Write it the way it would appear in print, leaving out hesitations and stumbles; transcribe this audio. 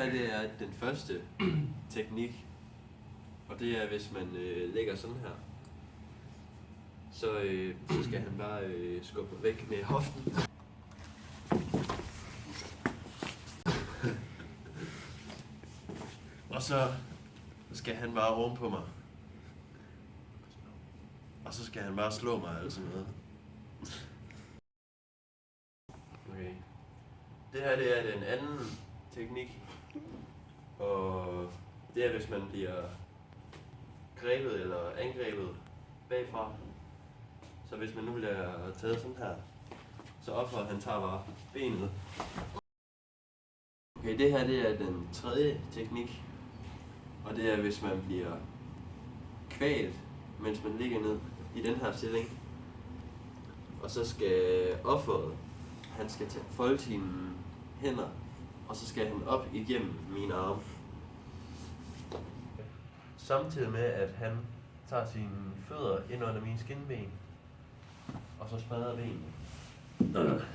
Det er den første teknik, og det er, hvis man lægger sådan her, så skal han bare skubbe væk med hoften. Og så skal han bare oven på mig. Og så skal han bare slå mig altså noget. Okay. Det her det er den anden teknik. Og det er, hvis man bliver grebet eller angrebet bagfra. Så hvis man nu bliver taget sådan her, så offeret han tager bare benet. Okay, det her det er den tredje teknik. Og det er, hvis man bliver kvalt, mens man ligger ned i den her stilling. Og så skal offeret, han skal folde sine hænder, og så skal han op igennem mine arme. Samtidig med, at han tager sine fødder ind under mine skinben, og så smadrer benene.